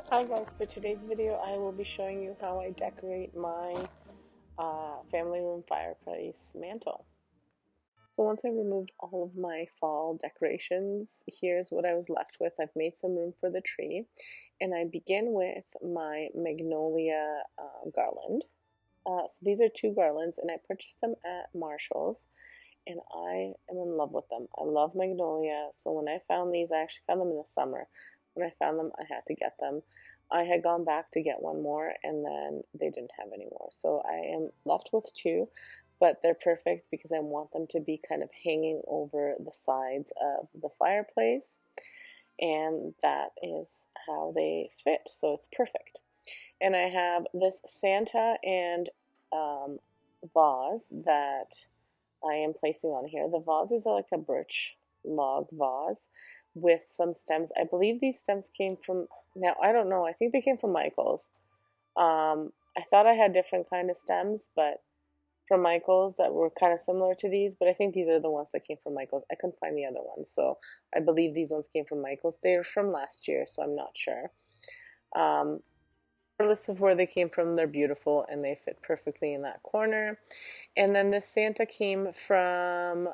Hi guys, for today's video I will be showing you how I decorate my family room fireplace mantle. So once I removed all of my fall decorations, here's what I was left with. I've made some room for the tree, and I begin with my magnolia garland. So these are two garlands, and I purchased them at Marshall's, and I am in love with them. I love magnolia, so when I found these, I actually found them in the summer. When I found them, I had to get them. I had gone back to get one more, and then they didn't have any more. So I am left with two, but they're perfect because I want them to be kind of hanging over the sides of the fireplace, and that is how they fit. So it's perfect. And I have this Santa and vase that I am placing on here. The vase is like a birch log vase with some stems. I believe these stems came from, now I don't know, I think they came from Michael's. I thought I had different kind of stems, but from Michael's that were kind of similar to these, but I think these are the ones that came from Michael's. I couldn't find the other ones, so I believe these ones came from Michael's. They're from last year, so I'm not sure. Um, Regardless of where they came from, they're beautiful and they fit perfectly in that corner. And then this Santa came from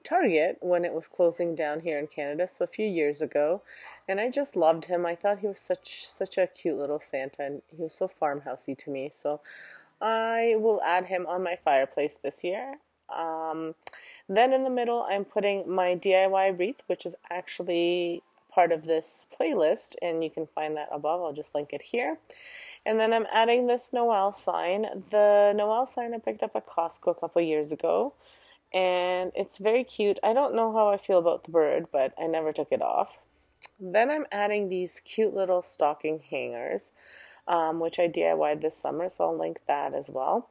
Target when it was closing down here in Canada, so a few years ago. And I just loved him. I thought he was such a cute little Santa, and he was so farmhousey to me. So I will add him on my fireplace this year. Um, then in the middle, I'm putting my DIY wreath, which is actually part of this playlist, and you can find that above. I'll just link it here. And then I'm adding this Noel sign. The Noel sign I picked up at Costco a couple years ago, and it's very cute. I don't know how I feel about the bird, but I never took it off. Then I'm adding these cute little stocking hangers, which I DIY'd this summer, so I'll link that as well.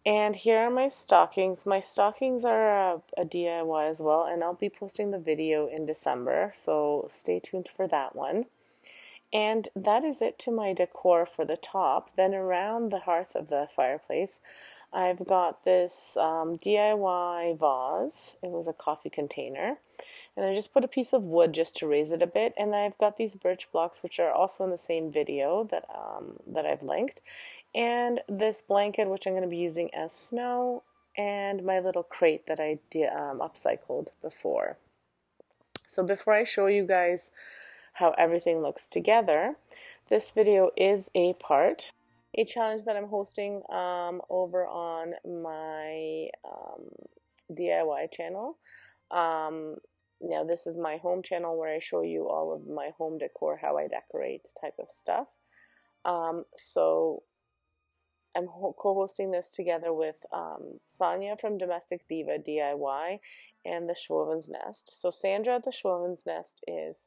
And here are my stockings. My stockings are a DIY as well, and I'll be posting the video in December, so stay tuned for that one. And that is it to my decor for the top. Then around the hearth of the fireplace, I've got this DIY vase. It was a coffee container. And I just put a piece of wood just to raise it a bit. And I've got these birch blocks, which are also in the same video that I've linked. And this blanket, which I'm going to be using as snow. And my little crate that I upcycled before. So before I show you guys how everything looks together, this video is a challenge that I'm hosting over on my DIY channel. Now this is my home channel where I show you all of my home decor, how I decorate type of stuff. So I'm co-hosting this together with Sonia from Domestic Diva DIY and the Schwowin's Nest. So Sandra at the Schwowin's Nest is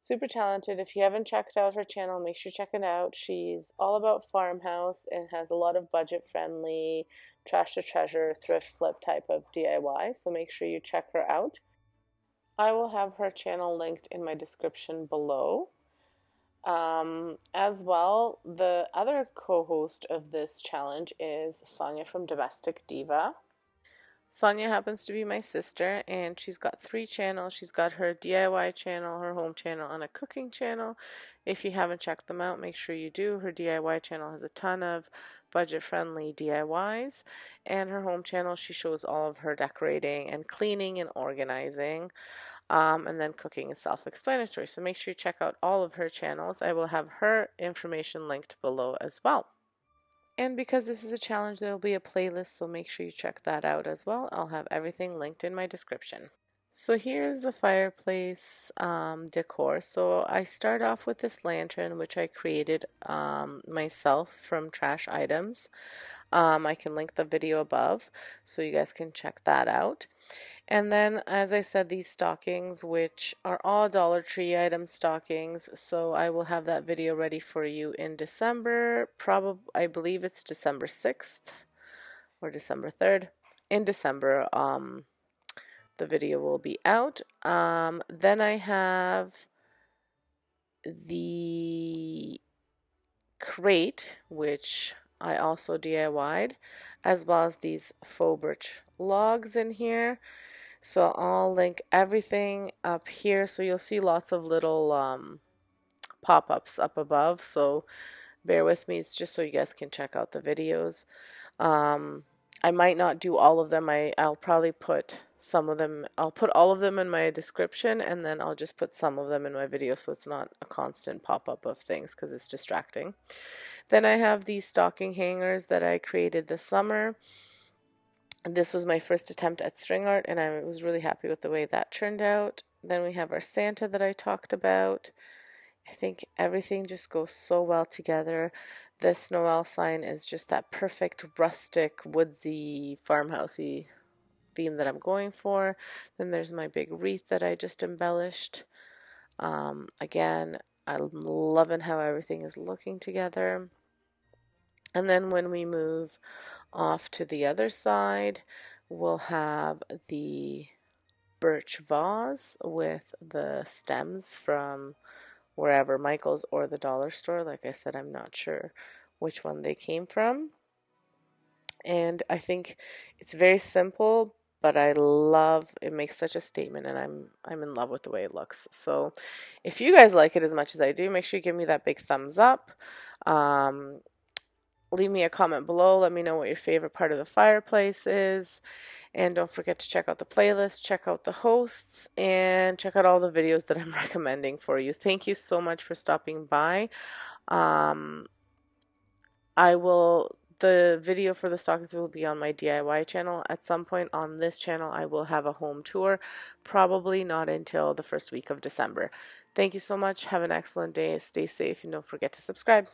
super talented. If you haven't checked out her channel, make sure you check it out. She's all about farmhouse and has a lot of budget-friendly, trash to treasure, thrift flip type of DIY, so make sure you check her out. I will have her channel linked in my description below. As well, the other co-host of this challenge is Sonia from Domestic Diva. Sonia happens to be my sister, and she's got 3 channels. She's got her DIY channel, her home channel, and a cooking channel. If you haven't checked them out, make sure you do. Her DIY channel has a ton of budget-friendly DIYs, and her home channel, she shows all of her decorating and cleaning and organizing. And then cooking is self-explanatory. So make sure you check out all of her channels. I will have her information linked below as well. And because this is a challenge, there will be a playlist, so make sure you check that out as well. I'll have everything linked in my description. So here's the fireplace decor. So I start off with this lantern, which I created myself from trash items. I can link the video above, so you guys can check that out. And then, as I said, these stockings, which are all Dollar Tree item stockings, so I will have that video ready for you in December. I believe it's December 6th or December 3rd. In December, the video will be out. Then I have the crate, which I also DIY'd, as well as these faux birch logs in here. So I'll link everything up here, so you'll see lots of little pop-ups up above, so bear with me. It's just so you guys can check out the videos. I might not do all of them. I'll probably put some of them, I'll put all of them in my description, and then I'll just put some of them in my video so it's not a constant pop-up of things because it's distracting. Then I have these stocking hangers that I created this summer. This was my first attempt at string art, and I was really happy with the way that turned out. Then we have our Santa that I talked about. I think everything just goes so well together. This Noel sign is just that perfect rustic, woodsy, farmhousey theme that I'm going for. Then there's my big wreath that I just embellished. Again, I'm loving how everything is looking together. And then when we move off to the other side, we'll have the birch vase with the stems from wherever, Michael's or the dollar store. Like I said, I'm not sure which one they came from. And I think it's very simple, but I love it. Makes such a statement, and I'm in love with the way it looks. So if you guys like it as much as I do, make sure you give me that big thumbs up. Leave me a comment below. Let me know what your favorite part of the fireplace is. And don't forget to check out the playlist, check out the hosts, and check out all the videos that I'm recommending for you. Thank you so much for stopping by. The video for the stockings will be on my DIY channel. At some point on this channel, I will have a home tour, probably not until the first week of December. Thank you so much. Have an excellent day. Stay safe, and don't forget to subscribe.